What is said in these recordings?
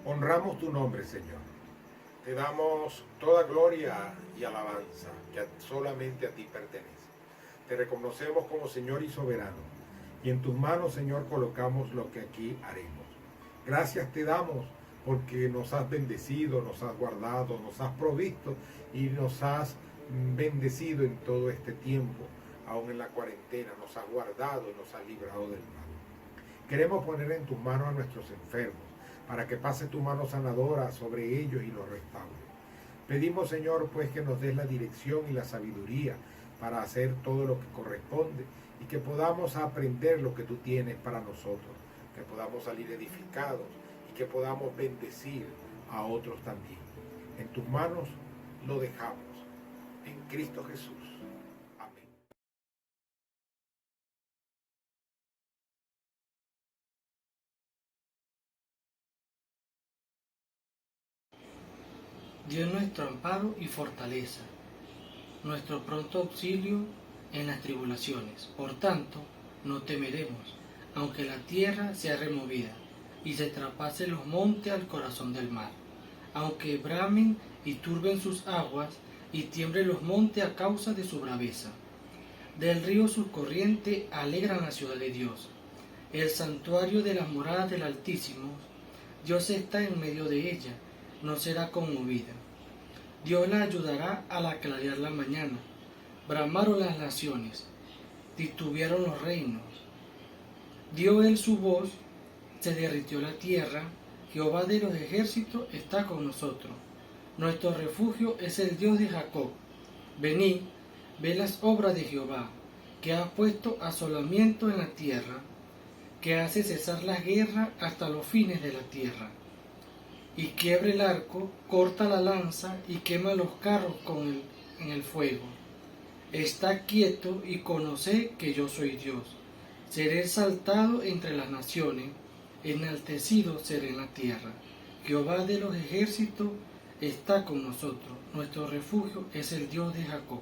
Honramos tu nombre, Señor. Te damos toda gloria y alabanza que solamente a ti pertenece. Te reconocemos como Señor y soberano. Y en tus manos, Señor, colocamos lo que aquí haremos. Gracias te damos porque nos has bendecido, nos has guardado, nos has provisto y nos has bendecido en todo este tiempo. Aún en la cuarentena nos has guardado y nos has librado del mal. Queremos poner en tus manos a nuestros enfermos, para que pase tu mano sanadora sobre ellos y los restaure. Pedimos, Señor, pues que nos des la dirección y la sabiduría para hacer todo lo que corresponde y que podamos aprender lo que tú tienes para nosotros, que podamos salir edificados y que podamos bendecir a otros también. En tus manos lo dejamos, en Cristo Jesús. Amén. Dios nuestro amparo y fortaleza, nuestro pronto auxilio en las tribulaciones. Por tanto, no temeremos, aunque la tierra sea removida y se traspasen los montes al corazón del mar, aunque bramen y turben sus aguas y tiemblen los montes a causa de su braveza. Del río sus corrientes alegran la ciudad de Dios, el santuario de las moradas del Altísimo. Dios está en medio de ella, no será conmovida. Dios la ayudará al clarear la mañana. Bramaron las naciones, titubearon los reinos. Dio él su voz, se derritió la tierra. Jehová de los ejércitos está con nosotros. Nuestro refugio es el Dios de Jacob. Venid, ve las obras de Jehová, que ha puesto asolamiento en la tierra, que hace cesar la guerra hasta los fines de la tierra. Y quiebre el arco, corta la lanza y quema los carros en el fuego. Está quieto y conoce que yo soy Dios. Seré exaltado entre las naciones, enaltecido seré en la tierra. Jehová de los ejércitos está con nosotros. Nuestro refugio es el Dios de Jacob.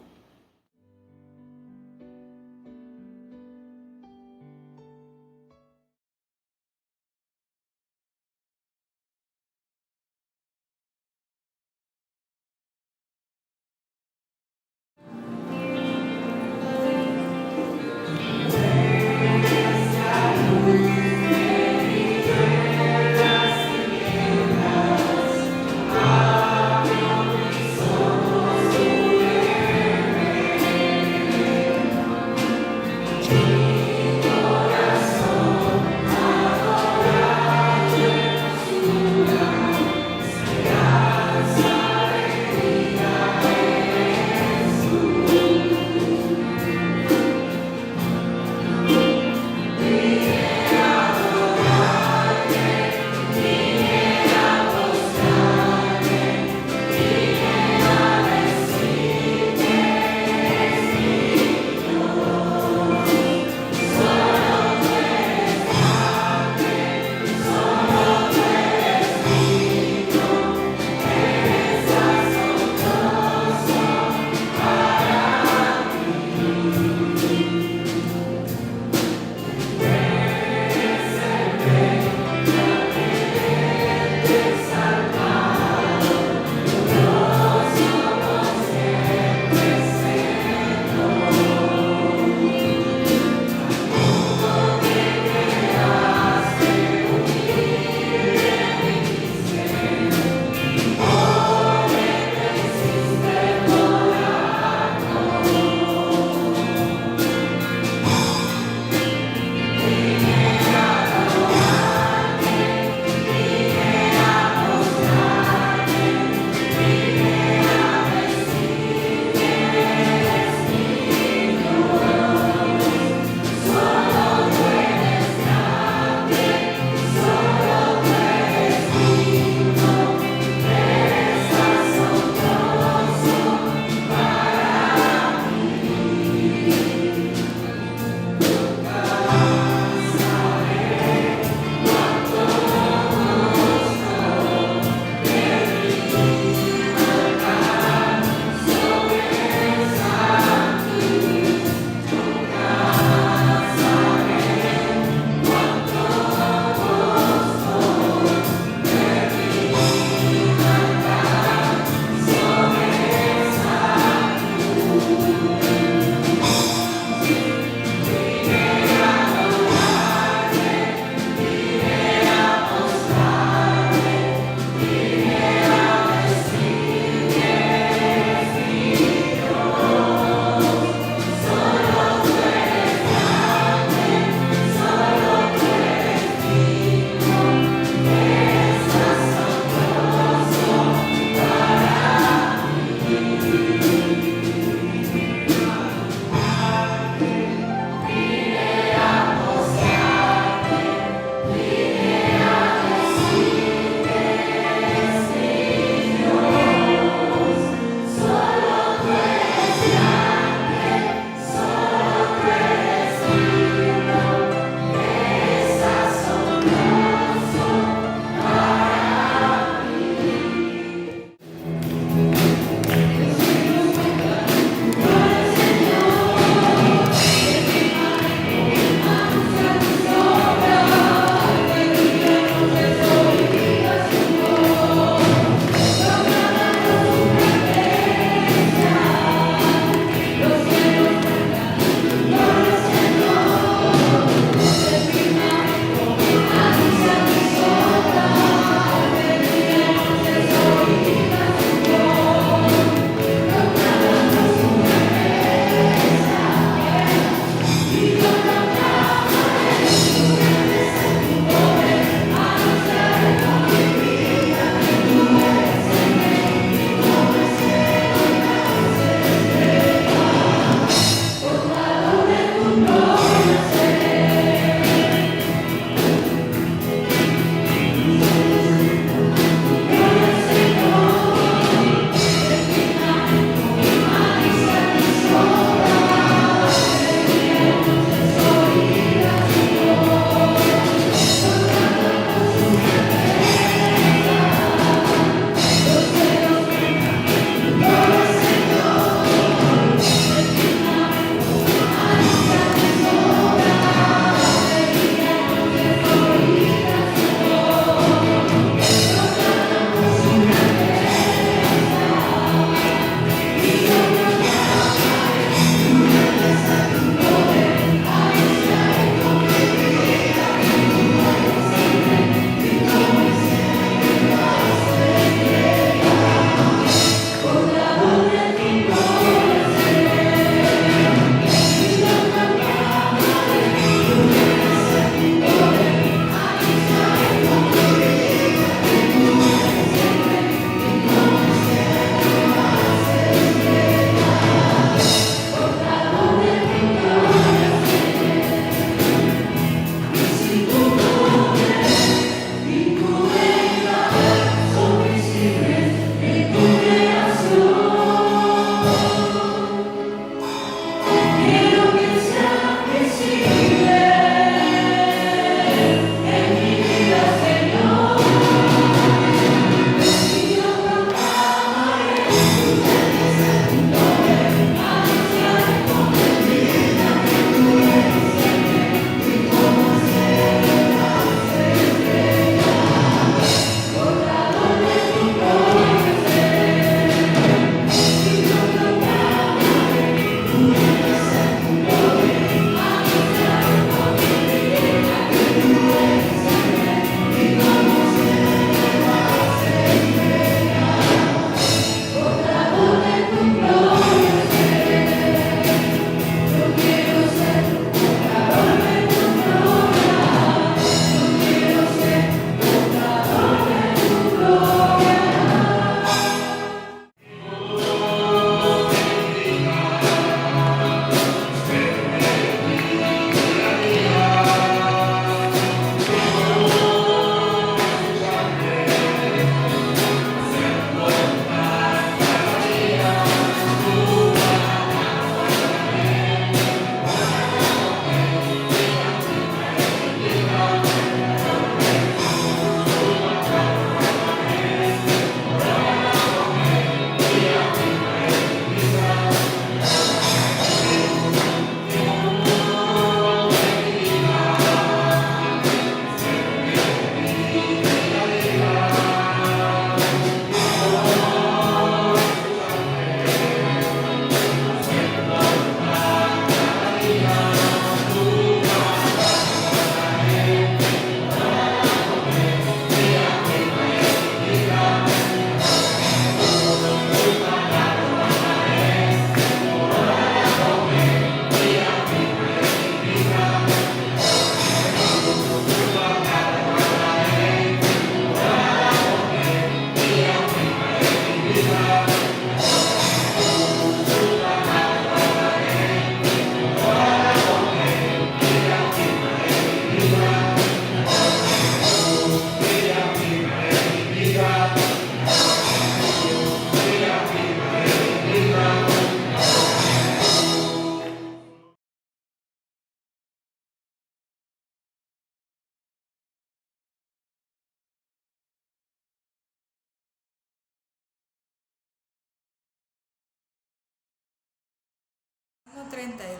32.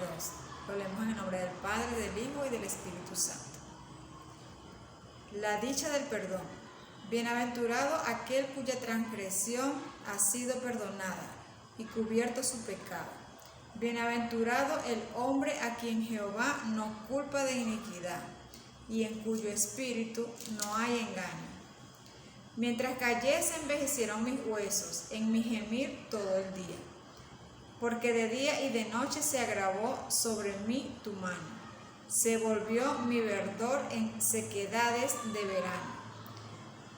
Lo leemos en el nombre del Padre, del Hijo y del Espíritu Santo. La dicha del perdón. Bienaventurado aquel cuya transgresión ha sido perdonada y cubierto su pecado. Bienaventurado el hombre a quien Jehová no culpa de iniquidad y en cuyo espíritu no hay engaño. Mientras callé se envejecieron mis huesos en mi gemir todo el día, porque de día y de noche se agravó sobre mí tu mano. Se volvió mi verdor en sequedades de verano.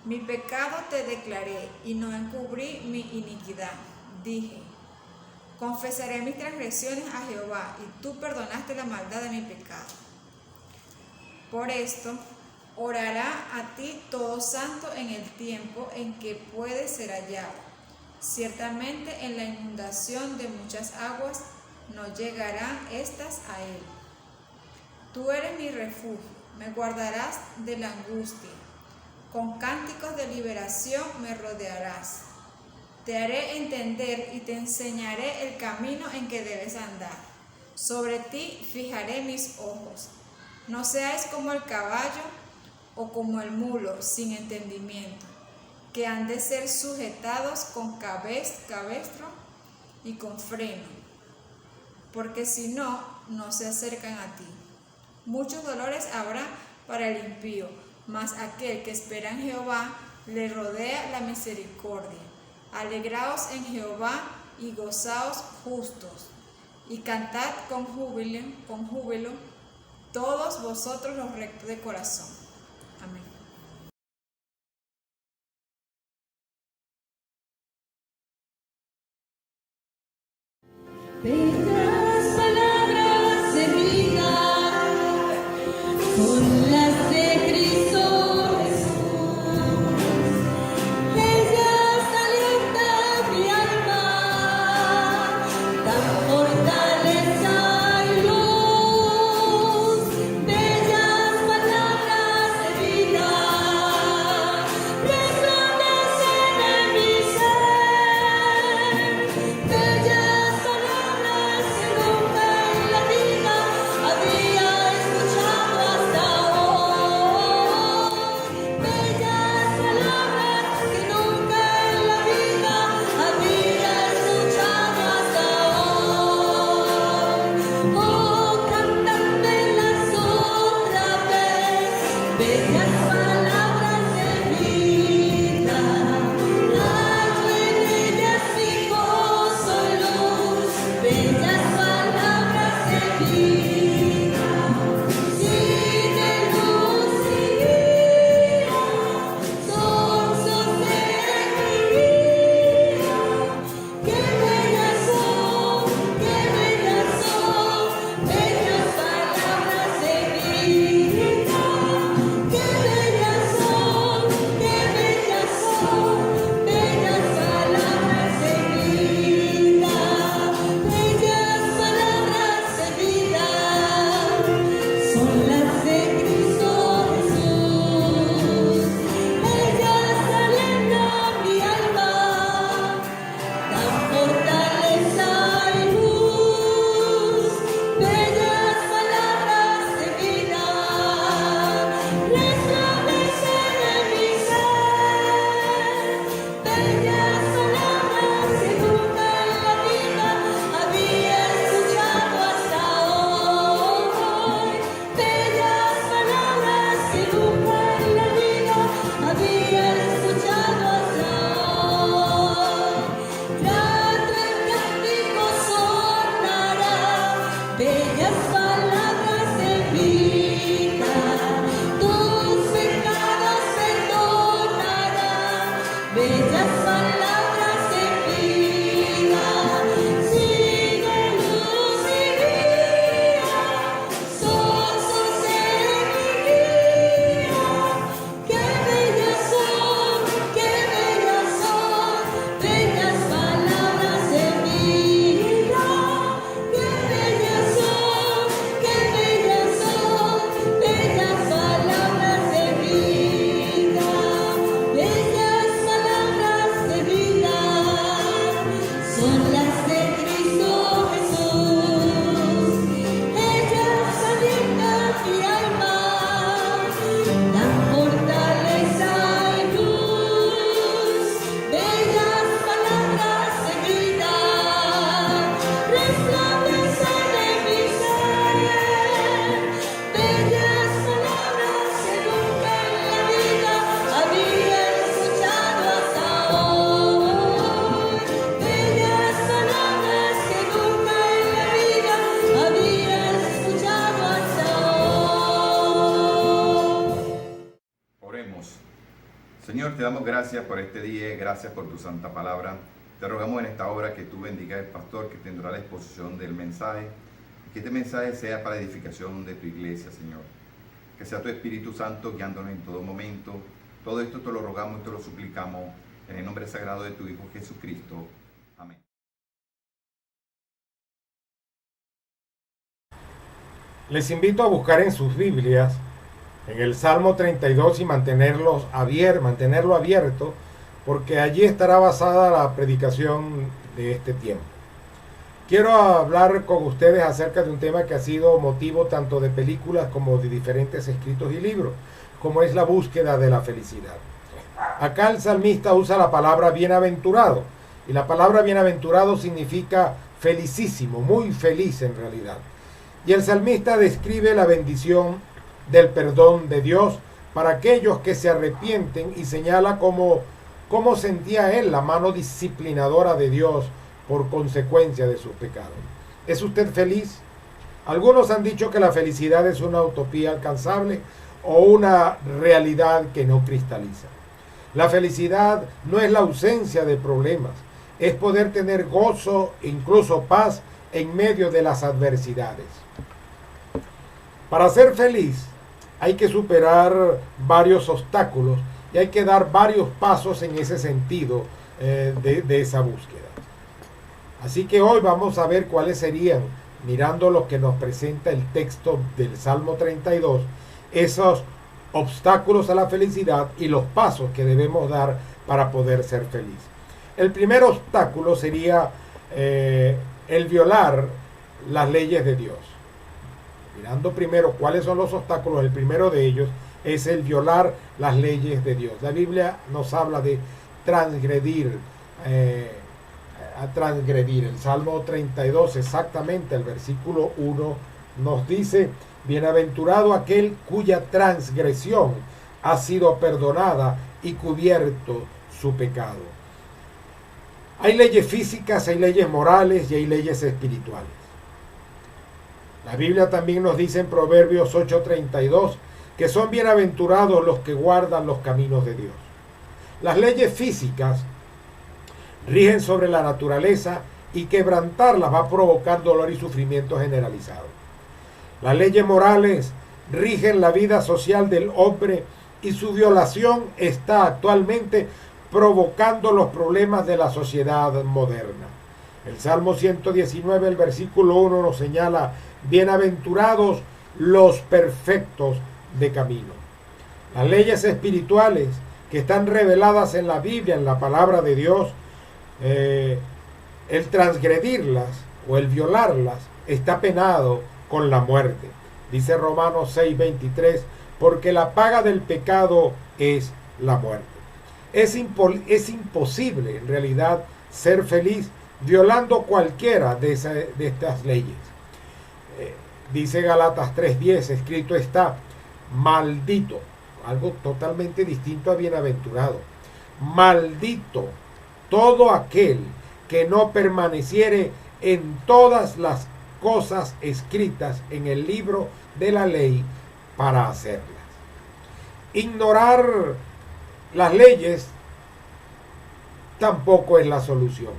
Mi pecado te declaré y no encubrí mi iniquidad. Dije, confesaré mis transgresiones a Jehová, y tú perdonaste la maldad de mi pecado. Por esto, orará a ti todo santo en el tiempo en que puede ser hallado. Ciertamente en la inundación de muchas aguas no llegarán estas a él. Tú eres mi refugio, me guardarás de la angustia. Con cánticos de liberación me rodearás. Te haré entender y te enseñaré el camino en que debes andar. Sobre ti fijaré mis ojos. No seáis como el caballo o como el mulo sin entendimiento, que han de ser sujetados con cabestro y con freno, porque si no, no se acercan a ti. Muchos dolores habrá para el impío, mas aquel que espera en Jehová le rodea la misericordia. Alegraos en Jehová y gozaos justos, y cantad con júbilo todos vosotros los rectos de corazón. Amén. Bellas palabras de vida, con las de Cristo Jesús. Ellas alientan mi alma, dan fortaleza y luz. Bellas palabras de vida, resplandecen en mi ser. Bellas palabras que nunca en la vida había escuchado hasta hoy. Bellas palabras que nunca en la vida había escuchado hasta hoy. Oh, cantándolas otra vez, bellas palabras de vida. Hallo en ellas mi gozo y luz, bellas palabras de vida. Sigue luz y guía, son sostén en mi vida. Qué bellas son, bellas palabras de vida. Qué bellas Oremos. Señor, te damos gracias por este día, gracias por tu santa palabra. Te rogamos en esta hora que tú bendigas al pastor que tendrá la exposición del mensaje, y que este mensaje sea para edificación de tu iglesia, Señor. Que sea tu Espíritu Santo guiándonos en todo momento. Todo esto te lo rogamos y te lo suplicamos en el nombre sagrado de tu Hijo Jesucristo. Amén. Les invito a buscar en sus Biblias, en el Salmo 32 y mantenerlo abierto, porque allí estará basada la predicación de este tiempo. Quiero hablar con ustedes acerca de un tema que ha sido motivo tanto de películas como de diferentes escritos y libros, como es la búsqueda de la felicidad. Acá el salmista usa la palabra bienaventurado, y la palabra bienaventurado significa felicísimo, muy feliz en realidad. Y el salmista describe la bendición del perdón de Dios para aquellos que se arrepienten y señala cómo sentía él la mano disciplinadora de Dios por consecuencia de sus pecados. ¿Es usted feliz? Algunos han dicho que la felicidad es una utopía alcanzable o una realidad que no cristaliza. La felicidad no es la ausencia de problemas, es poder tener gozo e incluso paz en medio de las adversidades. Para ser feliz hay que superar varios obstáculos y hay que dar varios pasos en ese sentido de esa búsqueda. Así que hoy vamos a ver cuáles serían, mirando lo que nos presenta el texto del Salmo 32, esos obstáculos a la felicidad y los pasos que debemos dar para poder ser feliz. El primer obstáculo sería el violar las leyes de Dios. Mirando primero cuáles son los obstáculos, el primero de ellos es el violar las leyes de Dios. La Biblia nos habla de transgredir, El Salmo 32, exactamente el versículo 1, nos dice: bienaventurado aquel cuya transgresión ha sido perdonada y cubierto su pecado. Hay leyes físicas, hay leyes morales y hay leyes espirituales. La Biblia también nos dice en Proverbios 8:32 que son bienaventurados los que guardan los caminos de Dios. Las leyes físicas rigen sobre la naturaleza y quebrantarlas va a provocar dolor y sufrimiento generalizado. Las leyes morales rigen la vida social del hombre y su violación está actualmente provocando los problemas de la sociedad moderna. El Salmo 119, el versículo 1 nos señala: bienaventurados los perfectos de camino. Las leyes espirituales que están reveladas en la Biblia, en la palabra de Dios, el transgredirlas o el violarlas está penado con la muerte. Dice Romanos 6:23, porque la paga del pecado es la muerte. Es imposible en realidad ser feliz violando cualquiera de estas leyes. Dice Galatas 3:10, escrito está: maldito, algo totalmente distinto a bienaventurado. Maldito todo aquel que no permaneciere en todas las cosas escritas en el libro de la ley para hacerlas. Ignorar las leyes tampoco es la solución.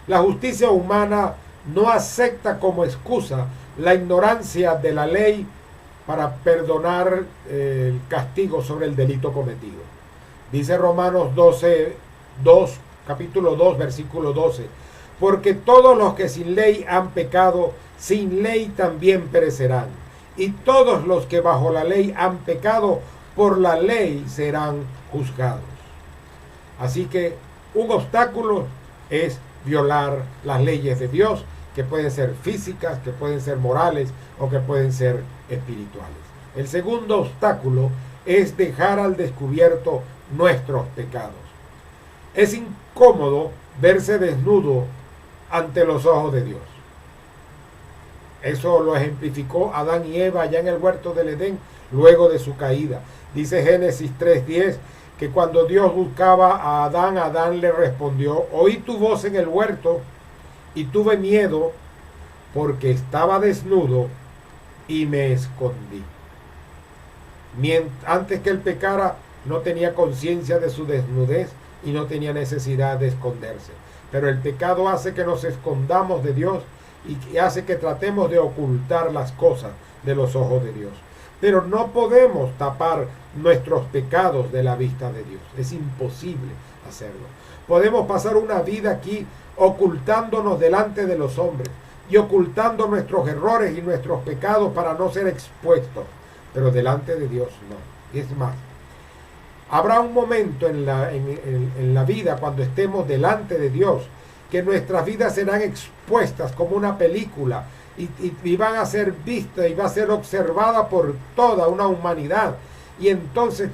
La justicia humana no acepta como excusa la ignorancia de la ley para perdonar el castigo sobre el delito cometido. Dice Romanos capítulo 2, versículo 12, porque todos los que sin ley han pecado, sin ley también perecerán, y todos los que bajo la ley han pecado, por la ley serán juzgados. Así que un obstáculo es violar las leyes de Dios, que pueden ser físicas, que pueden ser morales o que pueden ser espirituales. El segundo obstáculo es dejar al descubierto nuestros pecados. Es incómodo verse desnudo ante los ojos de Dios. Eso lo ejemplificó Adán y Eva allá en el huerto del Edén luego de su caída. Dice Génesis 3:10 que cuando Dios buscaba a Adán, Adán le respondió: oí tu voz en el huerto y tuve miedo porque estaba desnudo y me escondí. Antes que él pecara, no tenía conciencia de su desnudez y no tenía necesidad de esconderse. Pero el pecado hace que nos escondamos de Dios y hace que tratemos de ocultar las cosas de los ojos de Dios. Pero no podemos tapar nuestros pecados de la vista de Dios. Es imposible hacerlo. Podemos pasar una vida aquí ocultándonos delante de los hombres y ocultando nuestros errores y nuestros pecados para no ser expuestos. Pero delante de Dios no. Es más, habrá un momento en la vida cuando estemos delante de Dios que nuestras vidas serán expuestas como una película y van a ser vistas y va a ser observada por toda una humanidad. Y entonces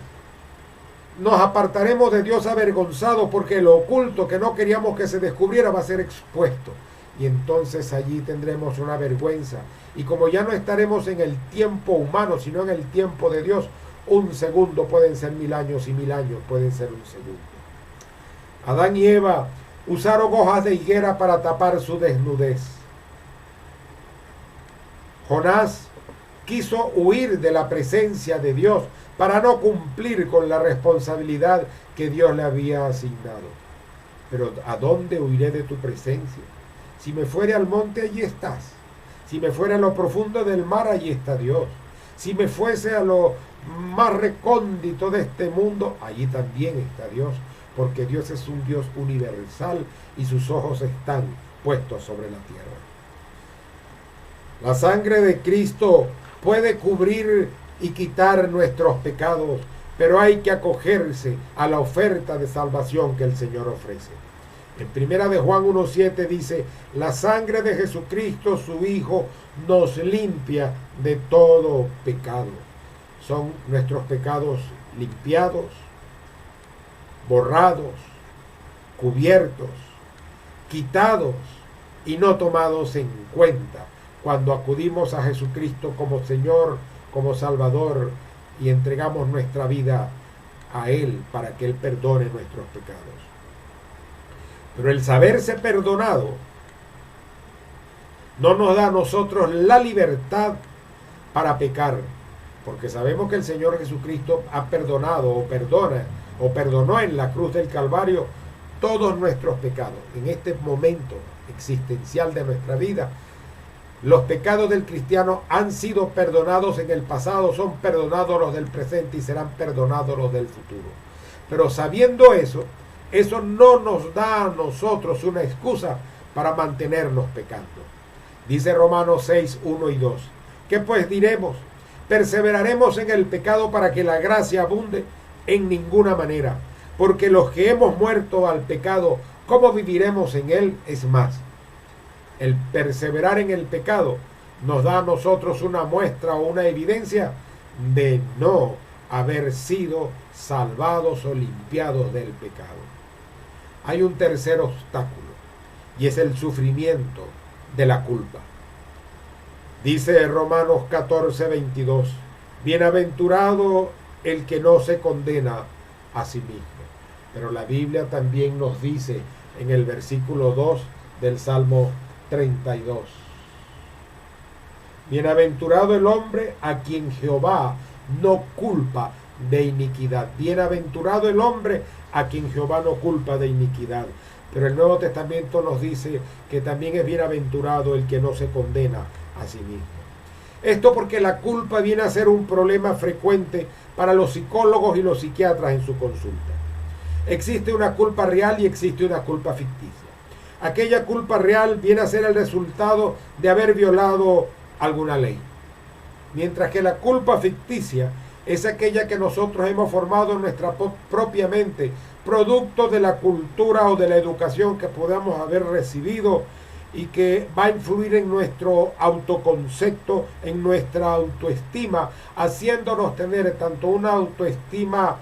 nos apartaremos de Dios avergonzados porque lo oculto que no queríamos que se descubriera va a ser expuesto. Y entonces allí tendremos una vergüenza. Y como ya no estaremos en el tiempo humano, sino en el tiempo de Dios, un segundo pueden ser 1000 años y 1000 años pueden ser un segundo. Adán y Eva usaron hojas de higuera para tapar su desnudez. Jonás quiso huir de la presencia de Dios para no cumplir con la responsabilidad que Dios le había asignado. Pero ¿a dónde huiré de tu presencia? Si me fuere al monte, allí estás. Si me fuere a lo profundo del mar, allí está Dios. Si me fuese a lo más recóndito de este mundo, allí también está Dios. Porque Dios es un Dios universal y sus ojos están puestos sobre la tierra. La sangre de Cristo puede cubrir y quitar nuestros pecados, pero hay que acogerse a la oferta de salvación que el Señor ofrece. En primera de Juan 1:7 dice: la sangre de Jesucristo, su Hijo, nos limpia de todo pecado. Son nuestros pecados limpiados, borrados, cubiertos, quitados y no tomados en cuenta cuando acudimos a Jesucristo como Señor, como Salvador y entregamos nuestra vida a Él para que Él perdone nuestros pecados. Pero el saberse perdonado no nos da a nosotros la libertad para pecar, porque sabemos que el Señor Jesucristo ha perdonado o perdonó en la cruz del Calvario todos nuestros pecados. En este momento existencial de nuestra vida, los pecados del cristiano han sido perdonados en el pasado, son perdonados los del presente y serán perdonados los del futuro. Pero sabiendo eso no nos da a nosotros una excusa para mantenernos pecando. Dice Romanos 6, 1 y 2. ¿Qué pues diremos? ¿Perseveraremos en el pecado para que la gracia abunde? En ninguna manera. Porque los que hemos muerto al pecado, ¿cómo viviremos en él? Es más, el perseverar en el pecado nos da a nosotros una muestra o una evidencia de no haber sido salvados o limpiados del pecado. Hay un tercer obstáculo y es el sufrimiento de la culpa. Dice Romanos 14:22, bienaventurado el que no se condena a sí mismo. Pero la Biblia también nos dice en el versículo 2 del Salmo 32, bienaventurado el hombre a quien Jehová no culpa de iniquidad. Bienaventurado el hombre a quien Jehová no culpa de iniquidad. Pero el Nuevo Testamento nos dice que también es bienaventurado el que no se condena a sí mismo. Esto porque la culpa viene a ser un problema frecuente para los psicólogos y los psiquiatras en su consulta. Existe una culpa real y existe una culpa ficticia. Aquella culpa real viene a ser el resultado de haber violado alguna ley. Mientras que la culpa ficticia es aquella que nosotros hemos formado en nuestra propia mente, producto de la cultura o de la educación que podamos haber recibido y que va a influir en nuestro autoconcepto, en nuestra autoestima, haciéndonos tener tanto una autoestima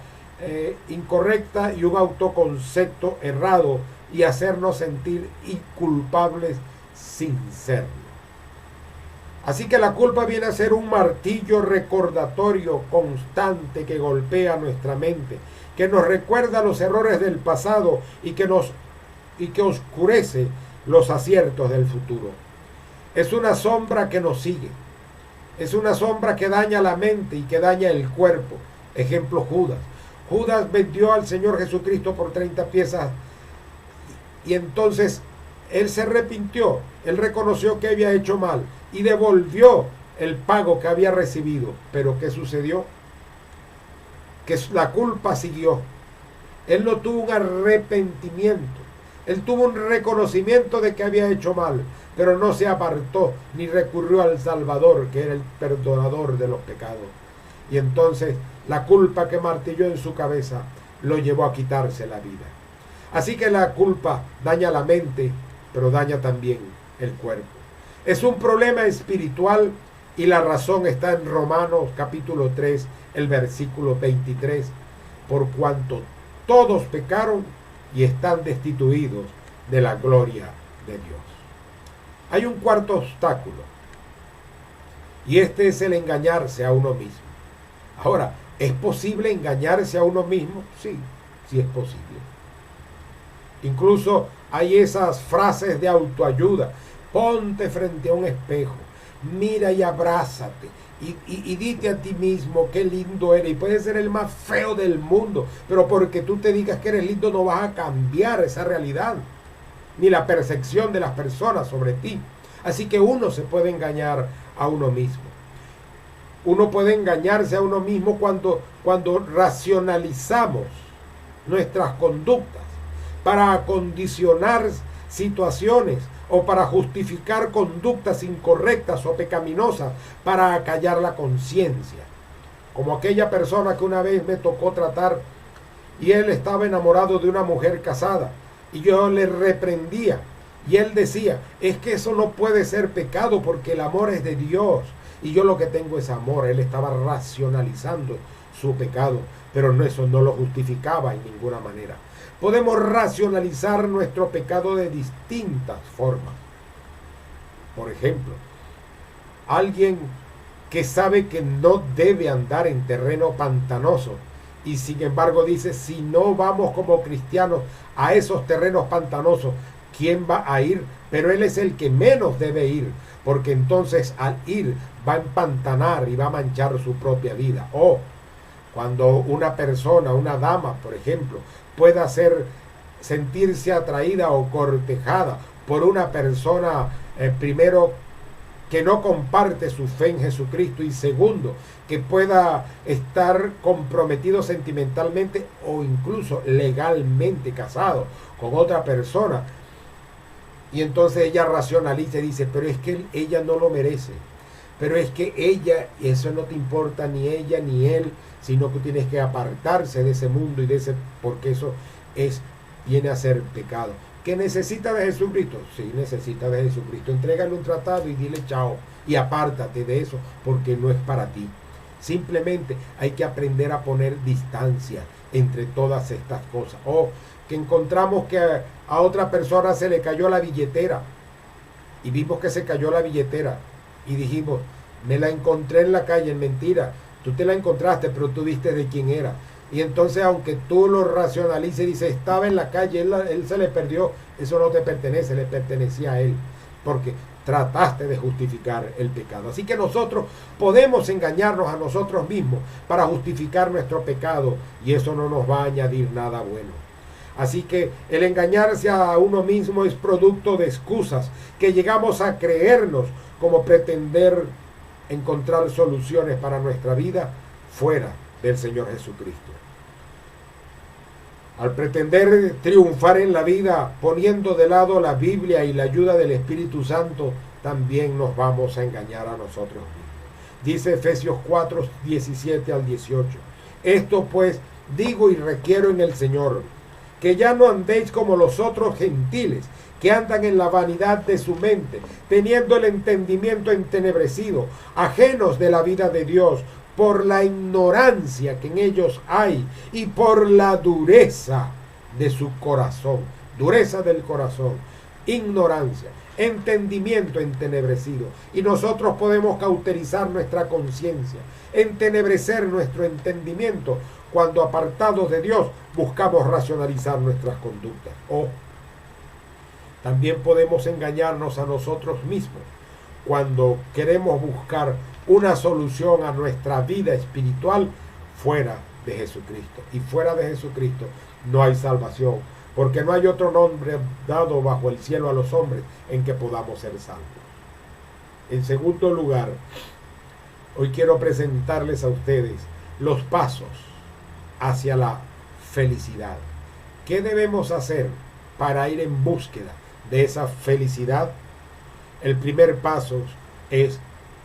incorrecta y un autoconcepto errado y hacernos sentir culpables sin serlo. Así que la culpa viene a ser un martillo recordatorio constante que golpea nuestra mente, que nos recuerda los errores del pasado y que oscurece los aciertos del futuro. Es una sombra que nos sigue. Es una sombra que daña la mente y que daña el cuerpo. Ejemplo, Judas. Judas vendió al Señor Jesucristo por 30 piezas y entonces él se arrepintió. Él reconoció que había hecho mal y devolvió el pago que había recibido. Pero ¿qué sucedió? Que la culpa siguió. Él no tuvo un arrepentimiento. Él tuvo un reconocimiento de que había hecho mal, pero no se apartó ni recurrió al Salvador, que era el perdonador de los pecados. Y entonces la culpa que martilló en su cabeza lo llevó a quitarse la vida. Así que la culpa daña la mente, pero daña también el cuerpo. Es un problema espiritual y la razón está en Romanos capítulo 3, el versículo 23. Por cuanto todos pecaron y están destituidos de la gloria de Dios. Hay un cuarto obstáculo, y este es el engañarse a uno mismo. Ahora, ¿es posible engañarse a uno mismo? Sí, sí es posible. Incluso hay esas frases de autoayuda. Ponte frente a un espejo, mira y abrázate. Y dite a ti mismo qué lindo eres. Y puedes ser el más feo del mundo, pero porque tú te digas que eres lindo no vas a cambiar esa realidad, ni la percepción de las personas sobre ti. Así que uno se puede engañar a uno mismo. Uno puede engañarse a uno mismo cuando racionalizamos nuestras conductas para acondicionar situaciones o para justificar conductas incorrectas o pecaminosas para acallar la conciencia. Como aquella persona que una vez me tocó tratar y él estaba enamorado de una mujer casada y yo le reprendía y él decía, es que eso no puede ser pecado porque el amor es de Dios y yo lo que tengo es amor. Él estaba racionalizando su pecado, pero no, eso no lo justificaba en ninguna manera. Podemos racionalizar nuestro pecado de distintas formas. Por ejemplo, alguien que sabe que no debe andar en terreno pantanoso y sin embargo dice, si no vamos como cristianos a esos terrenos pantanosos, ¿quién va a ir? Pero él es el que menos debe ir, porque entonces al ir va a empantanar y va a manchar su propia vida. O cuando una persona, una dama, por ejemplo, pueda sentirse atraída o cortejada por una persona, primero, que no comparte su fe en Jesucristo y segundo, que pueda estar comprometido sentimentalmente o incluso legalmente casado con otra persona. Y entonces ella racionaliza y dice, pero es que ella no lo merece. Pero es que ella, eso no te importa ni ella ni él, sino que tienes que apartarse de ese mundo y de ese, porque eso viene a ser pecado. ¿Que necesita de Jesucristo? Sí, necesita de Jesucristo. Entrégale un tratado y dile chao y apártate de eso porque no es para ti. Simplemente hay que aprender a poner distancia entre todas estas cosas. O que encontramos que a otra persona se le cayó la billetera y vimos que se cayó la billetera y dijimos, me la encontré en la calle. Mentira, tú te la encontraste, pero tú viste de quién era. Y entonces, aunque tú lo racionalices y dices, estaba en la calle, él se le perdió, eso no te pertenece, le pertenecía a él, porque trataste de justificar el pecado. Así que nosotros podemos engañarnos a nosotros mismos para justificar nuestro pecado y eso no nos va a añadir nada bueno. Así que el engañarse a uno mismo es producto de excusas que llegamos a creernos como pretender encontrar soluciones para nuestra vida fuera del Señor Jesucristo. Al pretender triunfar en la vida poniendo de lado la Biblia y la ayuda del Espíritu Santo, también nos vamos a engañar a nosotros mismos. Dice Efesios 4, 17 al 18. Esto pues digo y requiero en el Señor, que ya no andéis como los otros gentiles, que andan en la vanidad de su mente, teniendo el entendimiento entenebrecido, ajenos de la vida de Dios, por la ignorancia que en ellos hay y por la dureza de su corazón. Dureza del corazón, ignorancia, entendimiento entenebrecido. Y nosotros podemos cauterizar nuestra conciencia, entenebrecer nuestro entendimiento cuando apartados de Dios buscamos racionalizar nuestras conductas. O también podemos engañarnos a nosotros mismos cuando queremos buscar una solución a nuestra vida espiritual fuera de Jesucristo. Y fuera de Jesucristo no hay salvación, porque no hay otro nombre dado bajo el cielo a los hombres en que podamos ser salvos. En segundo lugar, hoy quiero presentarles a ustedes los pasos hacia la felicidad. ¿Qué debemos hacer para ir en búsqueda de esa felicidad? El primer paso es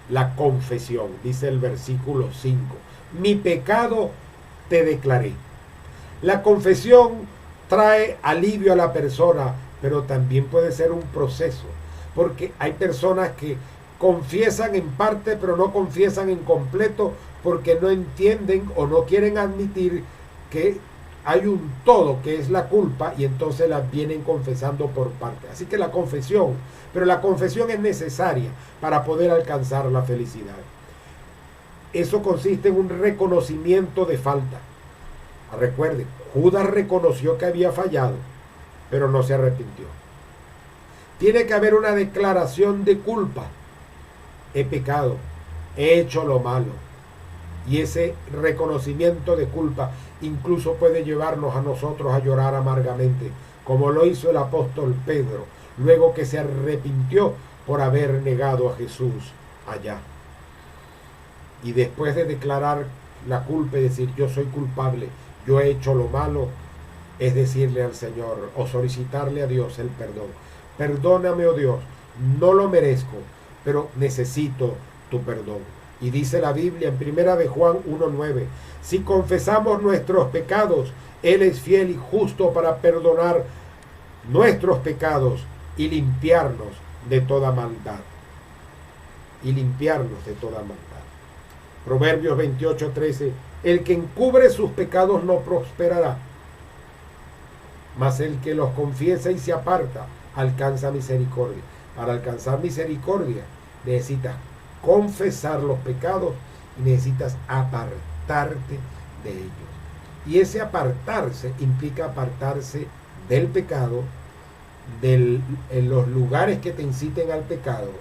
la confesión. Dice el versículo 5. Mi pecado te declaré. La confesión trae alivio a la persona, pero también puede ser un proceso, porque hay personas que confiesan en parte, pero no confiesan en completo, porque no entienden o no quieren admitir que hay un todo que es la culpa, y entonces la vienen confesando por parte. Así que la confesión, pero la confesión es necesaria para poder alcanzar la felicidad. Eso consiste en un reconocimiento de falta. Recuerden, Judas reconoció que había fallado, pero no se arrepintió. Tiene que haber una declaración de culpa. He pecado, he hecho lo malo. Y ese reconocimiento de culpa incluso puede llevarnos a nosotros a llorar amargamente, como lo hizo el apóstol Pedro, luego que se arrepintió por haber negado a Jesús allá. Y después de declarar la culpa y decir yo soy culpable, yo he hecho lo malo, es decirle al Señor o solicitarle a Dios el perdón. Perdóname, oh Dios, no lo merezco, pero necesito tu perdón. Y dice la Biblia en 1 de Juan 1:9, si confesamos nuestros pecados, Él es fiel y justo para perdonar nuestros pecados y limpiarnos de toda maldad. Y limpiarnos de toda maldad. Proverbios 28:13, el que encubre sus pecados no prosperará, mas el que los confiesa y se aparta alcanza misericordia. Para alcanzar misericordia necesitas confesar los pecados y necesitas apartarte de ellos. Y ese apartarse implica apartarse del pecado, en los lugares que te inciten al pecado,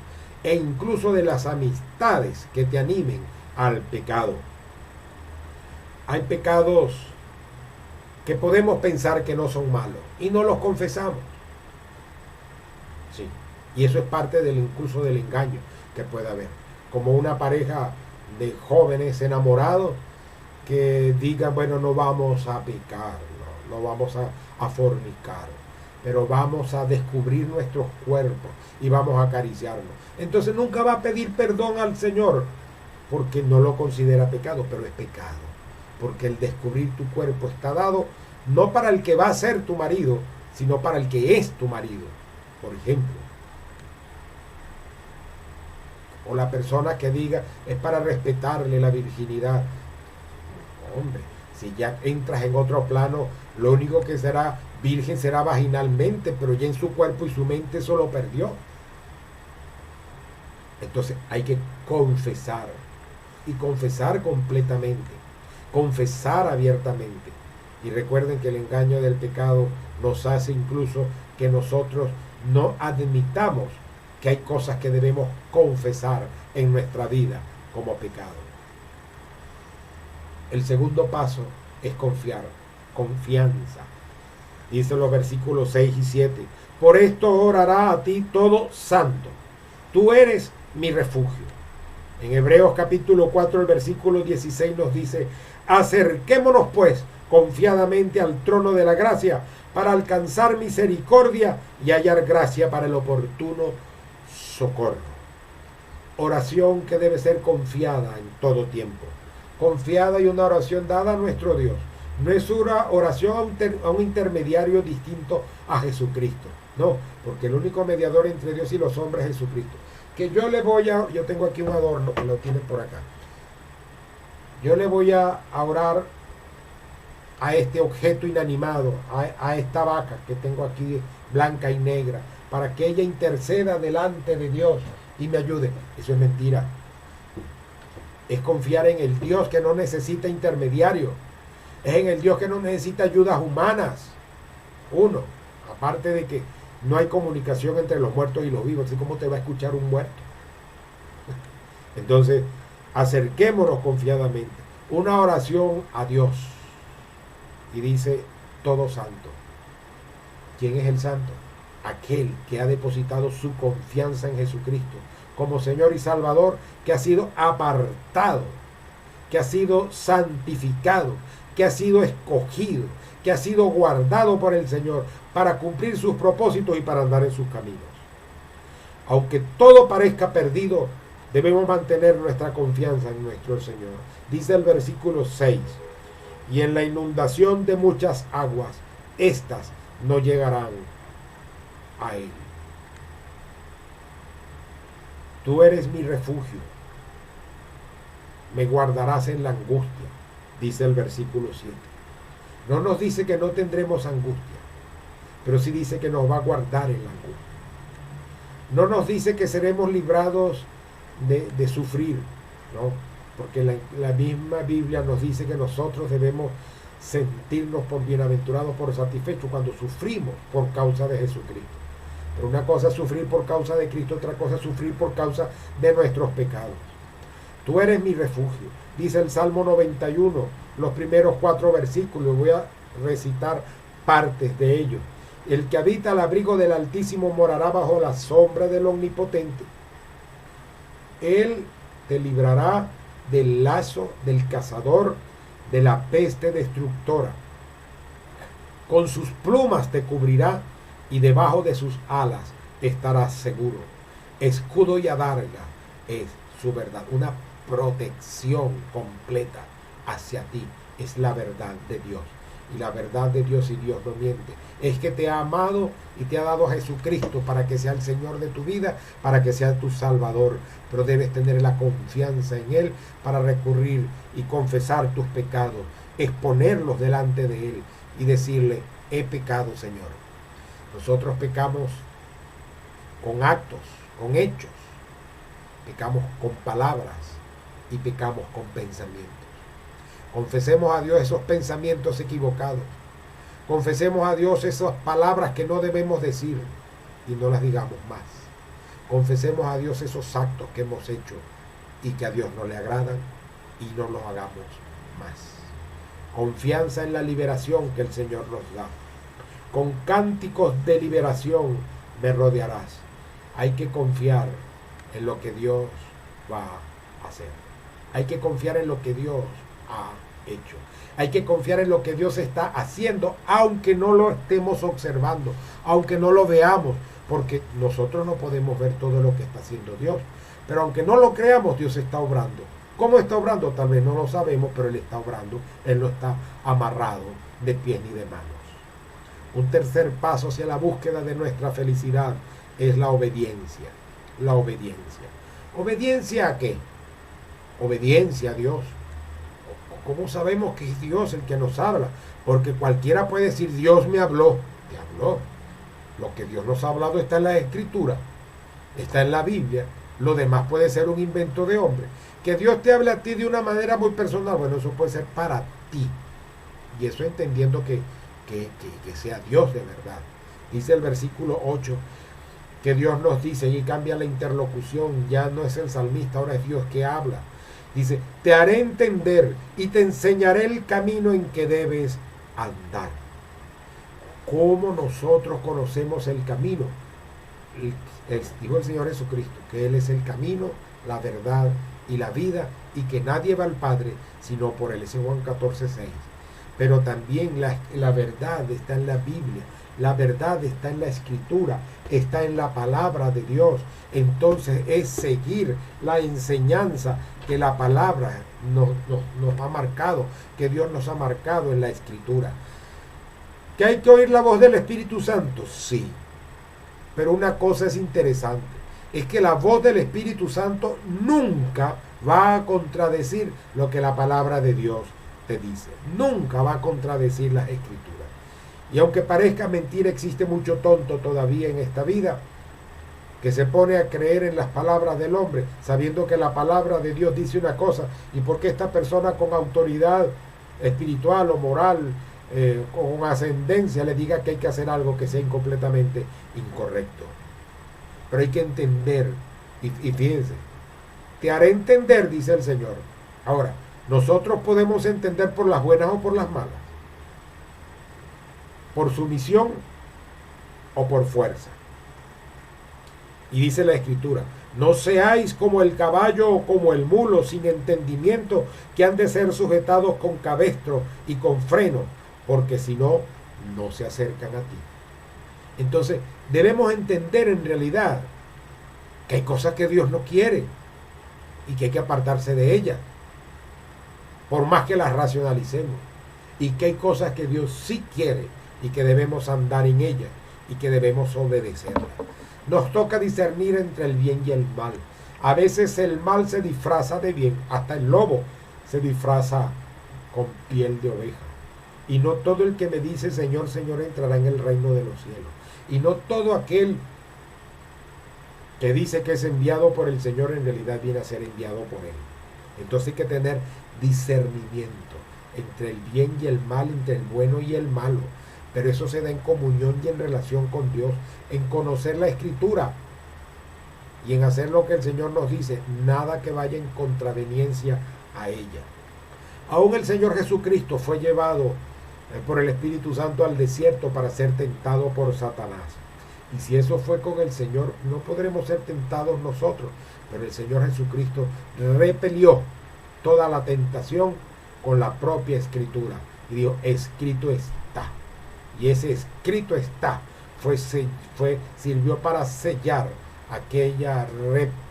e incluso de las amistades que te animen al pecado. Hay pecados que podemos pensar que no son malos y no los confesamos. Sí, y eso es parte incluso del engaño que puede haber. Como una pareja de jóvenes enamorados que digan, bueno, no vamos a pecar, no vamos a fornicar, pero vamos a descubrir nuestros cuerpos y vamos a acariciarnos. Entonces nunca va a pedir perdón al Señor porque no lo considera pecado, pero es pecado. Porque el descubrir tu cuerpo está dado no para el que va a ser tu marido, sino para el que es tu marido, por ejemplo. O la persona que diga es para respetarle la virginidad. Hombre, si ya entras en otro plano, lo único que será virgen será vaginalmente, pero ya en su cuerpo y su mente eso lo perdió. Entonces hay que confesar, y confesar completamente, confesar abiertamente. Y recuerden que el engaño del pecado nos hace incluso que nosotros no admitamos que hay cosas que debemos confesar en nuestra vida como pecado. El segundo paso es confiar, confianza. Dice los versículos 6 y 7. Por esto orará a ti todo santo. Tú eres mi refugio. En Hebreos capítulo 4, el versículo 16 nos dice, acerquémonos pues confiadamente al trono de la gracia para alcanzar misericordia y hallar gracia para el oportuno socorro. Oración que debe ser confiada en todo tiempo. Confiada y una oración dada a nuestro Dios. No es una oración a un intermediario distinto a Jesucristo. No, porque el único mediador entre Dios y los hombres es Jesucristo. Que yo tengo aquí un adorno que lo tienen por acá. Yo le voy a orar a este objeto inanimado, a esta vaca que tengo aquí blanca y negra, para que ella interceda delante de Dios y me ayude. Eso es mentira. Es confiar en el Dios que no necesita intermediario. Es en el Dios que no necesita ayudas humanas. Uno, aparte de que no hay comunicación entre los muertos y los vivos, así como te va a escuchar un muerto. Entonces, Acerquémonos confiadamente. Una oración a Dios. Y dice todo santo. ¿Quién es el santo? Aquel que ha depositado su confianza en Jesucristo como Señor y Salvador, que ha sido apartado, que ha sido santificado, que ha sido escogido, que ha sido guardado por el Señor para cumplir sus propósitos y para andar en sus caminos. Aunque todo parezca perdido, debemos mantener nuestra confianza en nuestro Señor. Dice el versículo 6, y en la inundación de muchas aguas, éstas no llegarán a Él. Tú eres mi refugio, me guardarás en la angustia, dice el versículo 7. No nos dice que no tendremos angustia, pero sí dice que nos va a guardar en la angustia. No nos dice que seremos librados de sufrir, ¿no? Porque la misma Biblia nos dice que nosotros debemos sentirnos por bienaventurados, por satisfechos cuando sufrimos por causa de Jesucristo. Pero una cosa es sufrir por causa de Cristo, otra cosa es sufrir por causa de nuestros pecados. Tú eres mi refugio, dice el Salmo 91, los primeros 4 versículos. Voy a recitar partes de ellos. El que habita al abrigo del Altísimo morará bajo la sombra del Omnipotente. Él te librará del lazo del cazador, de la peste destructora. Con sus plumas te cubrirá y debajo de sus alas estarás seguro. Escudo y adarga es su verdad. Una protección completa hacia ti es la verdad de Dios. Y la verdad de Dios, y Dios no miente, es que te ha amado y te ha dado a Jesucristo para que sea el Señor de tu vida, para que sea tu Salvador. Pero debes tener la confianza en Él para recurrir y confesar tus pecados, exponerlos delante de Él y decirle: he pecado, Señor. Nosotros pecamos con actos, con hechos, pecamos con palabras y pecamos con pensamientos. Confesemos a Dios esos pensamientos equivocados. Confesemos a Dios esas palabras que no debemos decir y no las digamos más. Confesemos a Dios esos actos que hemos hecho y que a Dios no le agradan y no los hagamos más. Confianza en la liberación que el Señor nos da. Con cánticos de liberación me rodearás. Hay que confiar en lo que Dios va a hacer. Hay que confiar en lo que Dios ha hecho. Hay que confiar en lo que Dios está haciendo, aunque no lo estemos observando, aunque no lo veamos, porque nosotros no podemos ver todo lo que está haciendo Dios. Pero aunque no lo creamos, Dios está obrando. ¿Cómo está obrando? Tal vez no lo sabemos, pero Él está obrando. Él no está amarrado de pies ni de manos. Un tercer paso hacia la búsqueda de nuestra felicidad es la obediencia. La obediencia. ¿Obediencia a qué? Obediencia a Dios. ¿Cómo sabemos que es Dios el que nos habla? Porque cualquiera puede decir: Dios me habló. Te habló. Lo que Dios nos ha hablado está en la Escritura, está en la Biblia. Lo demás puede ser un invento de hombre. Que Dios te hable a ti de una manera muy personal, bueno, eso puede ser para ti. Y eso entendiendo que sea Dios de verdad. Dice el versículo 8 que Dios nos dice, y cambia la interlocución, ya no es el salmista, ahora es Dios que habla. Dice: te haré entender y te enseñaré el camino en que debes andar. ¿Cómo nosotros conocemos el camino? Dijo el Señor Jesucristo que Él es el camino, la verdad y la vida, y que nadie va al Padre sino por Él. Es en Juan 14:6. Pero también la verdad está en la Biblia. La verdad está en la Escritura, está en la palabra de Dios. Entonces es seguir la enseñanza que la palabra nos ha marcado, que Dios nos ha marcado en la Escritura. ¿Que hay que oír la voz del Espíritu Santo? Sí. Pero una cosa es interesante, es que la voz del Espíritu Santo nunca va a contradecir lo que la palabra de Dios te dice. Nunca va a contradecir las Escrituras. Y aunque parezca mentira, existe mucho tonto todavía en esta vida que se pone a creer en las palabras del hombre, sabiendo que la palabra de Dios dice una cosa, y porque esta persona con autoridad espiritual o moral, con ascendencia, le diga que hay que hacer algo que sea completamente incorrecto. Pero hay que entender, y fíjense, te haré entender, dice el Señor. Ahora, nosotros podemos entender por las buenas o por las malas, por sumisión o por fuerza. Y dice la Escritura, no seáis como el caballo o como el mulo sin entendimiento, que han de ser sujetados con cabestro y con freno, porque si no, no se acercan a ti. Entonces, debemos entender en realidad que hay cosas que Dios no quiere y que hay que apartarse de ellas, por más que las racionalicemos, y que hay cosas que Dios sí quiere y que debemos andar en ellas y que debemos obedecerlas. Nos toca discernir entre el bien y el mal. A veces el mal se disfraza de bien, hasta el lobo se disfraza con piel de oveja. Y no todo el que me dice Señor, Señor entrará en el reino de los cielos. Y no todo aquel que dice que es enviado por el Señor en realidad viene a ser enviado por Él. Entonces hay que tener discernimiento entre el bien y el mal, entre el bueno y el malo. Pero eso se da en comunión y en relación con Dios, en conocer la Escritura y en hacer lo que el Señor nos dice, nada que vaya en contraveniencia a ella. Aún el Señor Jesucristo fue llevado por el Espíritu Santo al desierto para ser tentado por Satanás. Y si eso fue con el Señor, no podremos ser tentados nosotros. Pero el Señor Jesucristo repelió toda la tentación con la propia Escritura. Y dijo, escrito está. Y ese escrito está, sirvió para sellar aquella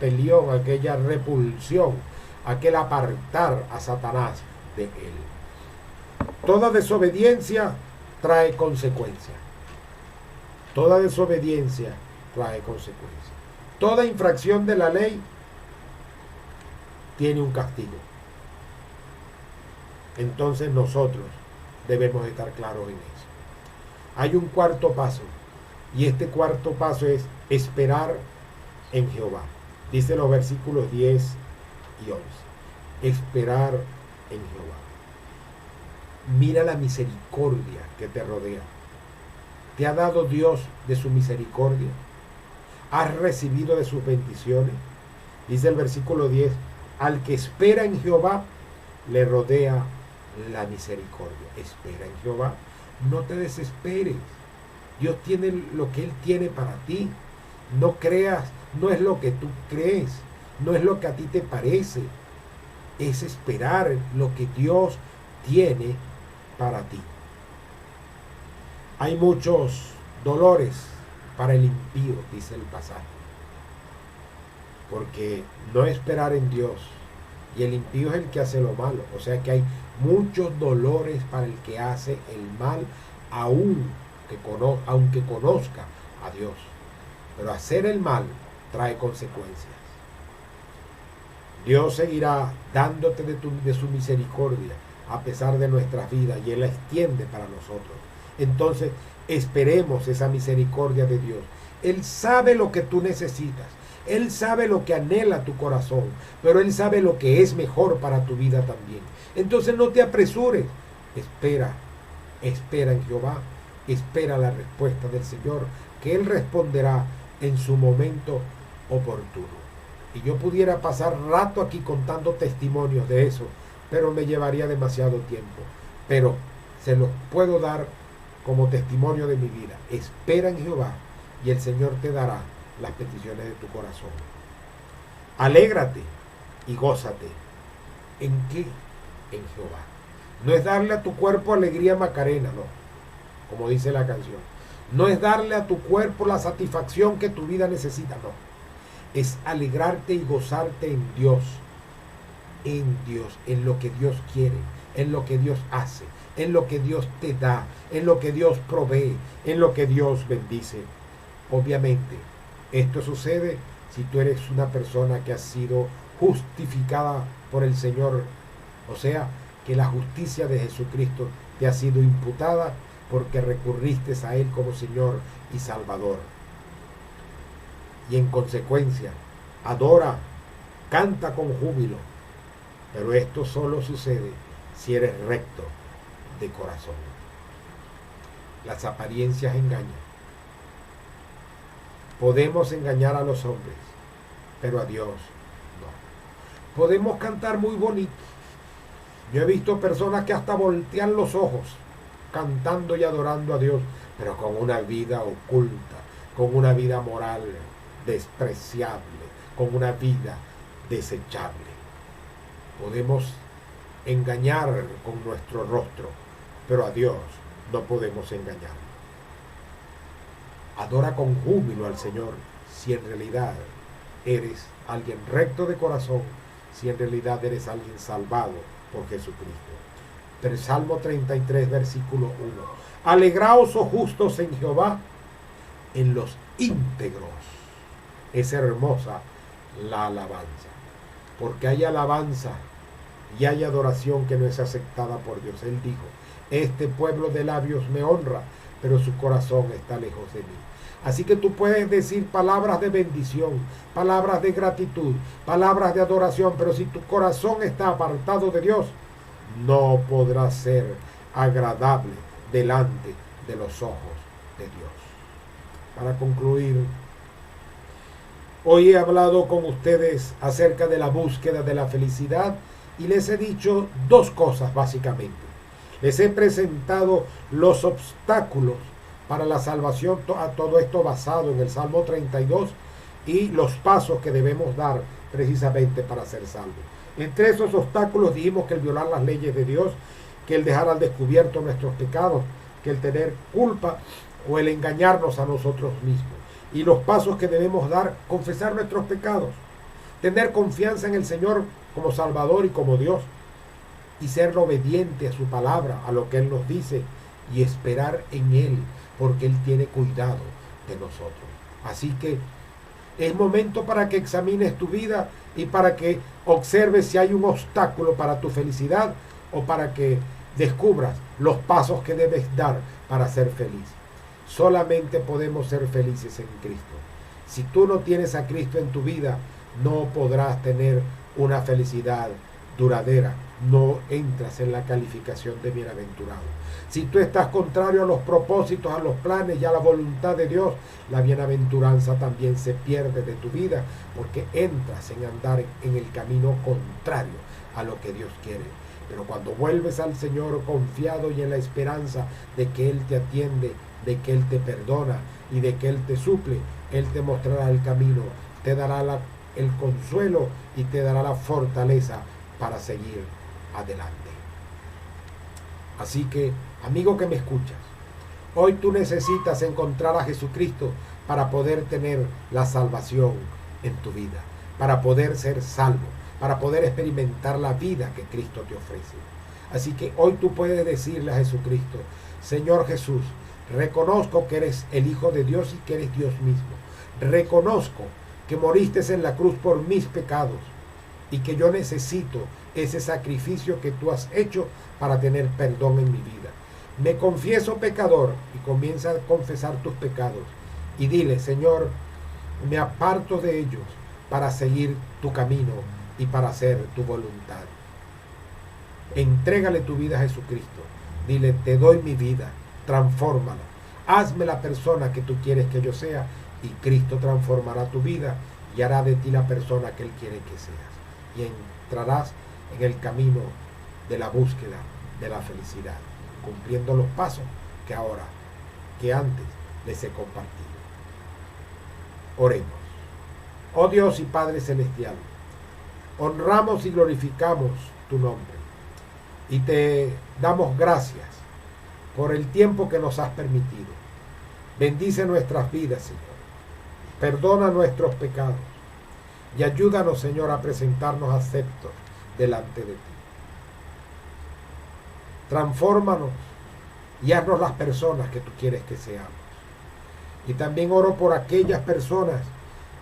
rebelión, aquella repulsión, aquel apartar a Satanás de él. Toda desobediencia trae consecuencia. Toda desobediencia trae consecuencia. Toda infracción de la ley tiene un castigo. Entonces nosotros debemos estar claros en eso. Hay un cuarto paso, y este cuarto paso es esperar en Jehová. Dice los versículos 10 y 11. Esperar en Jehová. Mira la misericordia que te rodea. ¿Te ha dado Dios de su misericordia? ¿Has recibido de sus bendiciones? Dice el versículo 10, al que espera en Jehová, le rodea la misericordia. Espera en Jehová. No te desesperes. Dios tiene lo que Él tiene para ti. No creas, no es lo que tú crees, no es lo que a ti te parece. Es esperar lo que Dios tiene para ti. Hay muchos dolores para el impío, dice el pasaje. Porque no esperar en Dios, y el impío es el que hace lo malo. O sea que hay muchos dolores para el que hace el mal, aunque conozca a Dios. Pero hacer el mal trae consecuencias. Dios seguirá dándote de su misericordia a pesar de nuestras vidas, y Él la extiende para nosotros. Entonces esperemos esa misericordia de Dios. Él sabe lo que tú necesitas. Él sabe lo que anhela tu corazón, pero Él sabe lo que es mejor para tu vida también. Entonces no te apresures. Espera en Jehová. Espera la respuesta del Señor, que Él responderá en su momento oportuno. Y yo pudiera pasar rato aquí contando testimonios de eso, pero me llevaría demasiado tiempo. Pero se los puedo dar como testimonio de mi vida. Espera en Jehová y el Señor te dará las peticiones de tu corazón. Alégrate y gózate. ¿En qué? En Jehová. No es darle a tu cuerpo alegría macarena, no, como dice la canción. No es darle a tu cuerpo la satisfacción que tu vida necesita, no. Es alegrarte y gozarte en Dios, en lo que Dios quiere, en lo que Dios hace, en lo que Dios te da, en lo que Dios provee, en lo que Dios bendice. Obviamente, esto sucede si tú eres una persona que ha sido justificada por el Señor, o sea, que la justicia de Jesucristo te ha sido imputada porque recurriste a Él como Señor y Salvador. Y en consecuencia, adora, canta con júbilo. Pero esto solo sucede si eres recto de corazón. Las apariencias engañan. Podemos engañar a los hombres, pero a Dios no. Podemos cantar muy bonito. Yo he visto personas que hasta voltean los ojos cantando y adorando a Dios, pero con una vida oculta, con una vida moral despreciable, con una vida desechable. Podemos engañar con nuestro rostro, pero a Dios no podemos engañar. Adora con júbilo al Señor si en realidad eres alguien recto de corazón, si en realidad eres alguien salvado por Jesucristo. Pero Salmo 33, versículo 1. Alegraos, oh justos, en Jehová, en los íntegros. Es hermosa la alabanza, porque hay alabanza y hay adoración que no es aceptada por Dios. Él dijo, este pueblo de labios me honra, pero su corazón está lejos de mí. Así que tú puedes decir palabras de bendición, palabras de gratitud, palabras de adoración, pero si tu corazón está apartado de Dios, no podrá ser agradable delante de los ojos de Dios. Para concluir, hoy he hablado con ustedes acerca de la búsqueda de la felicidad y les he dicho dos cosas básicamente. Les he presentado los obstáculos para la salvación, a todo esto basado en el Salmo 32 y los pasos que debemos dar precisamente para ser salvos. Entre esos obstáculos dijimos que el violar las leyes de Dios, que el dejar al descubierto nuestros pecados, que el tener culpa o el engañarnos a nosotros mismos. Y los pasos que debemos dar, confesar nuestros pecados, tener confianza en el Señor como Salvador y como Dios, y ser obediente a su palabra, a lo que Él nos dice, y esperar en Él, porque Él tiene cuidado de nosotros. Así que es momento para que examines tu vida y para que observes si hay un obstáculo para tu felicidad o para que descubras los pasos que debes dar para ser feliz. Solamente podemos ser felices en Cristo. Si tú no tienes a Cristo en tu vida, no podrás tener una felicidad duradera. No entras en la calificación de bienaventurado. Si tú estás contrario a los propósitos, a los planes y a la voluntad de Dios, la bienaventuranza también se pierde de tu vida, porque entras en andar en el camino contrario a lo que Dios quiere. Pero cuando vuelves al Señor confiado y en la esperanza de que Él te atiende, de que Él te perdona y de que Él te suple, Él te mostrará el camino, te dará el consuelo y te dará la fortaleza para seguir adelante. Así que, amigo que me escuchas, hoy tú necesitas encontrar a Jesucristo para poder tener la salvación en tu vida, para poder ser salvo, para poder experimentar la vida que Cristo te ofrece. Así que hoy tú puedes decirle a Jesucristo, Señor Jesús, reconozco que eres el Hijo de Dios y que eres Dios mismo. Reconozco que moriste en la cruz por mis pecados y que yo necesito ese sacrificio que tú has hecho para tener perdón en mi vida. Me confieso pecador y comienza a confesar tus pecados y dile, Señor, me aparto de ellos para seguir tu camino y para hacer tu voluntad. Entrégale tu vida a Jesucristo. Dile, te doy mi vida, transfórmala. Hazme la persona que tú quieres que yo sea y Cristo transformará tu vida y hará de ti la persona que Él quiere que seas. Y entrarás en el camino de la búsqueda de la felicidad, cumpliendo los pasos que antes les he compartido. Oremos. Oh Dios y Padre Celestial, honramos y glorificamos tu nombre y te damos gracias por el tiempo que nos has permitido. Bendice nuestras vidas, Señor. Perdona nuestros pecados y ayúdanos, Señor, a presentarnos aceptos delante de ti. Transfórmanos y haznos las personas que tú quieres que seamos. Y también oro por aquellas personas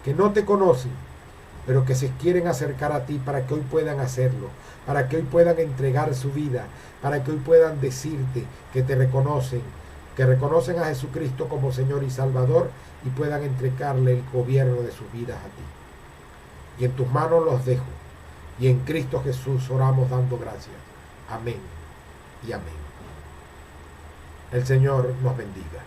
que no te conocen, pero que se quieren acercar a ti para que hoy puedan hacerlo, para que hoy puedan entregar su vida, para que hoy puedan decirte que te reconocen, que reconocen a Jesucristo como Señor y Salvador y puedan entregarle el gobierno de sus vidas a ti. Y en tus manos los dejo. Y en Cristo Jesús oramos dando gracias. Amén y amén. El Señor nos bendiga.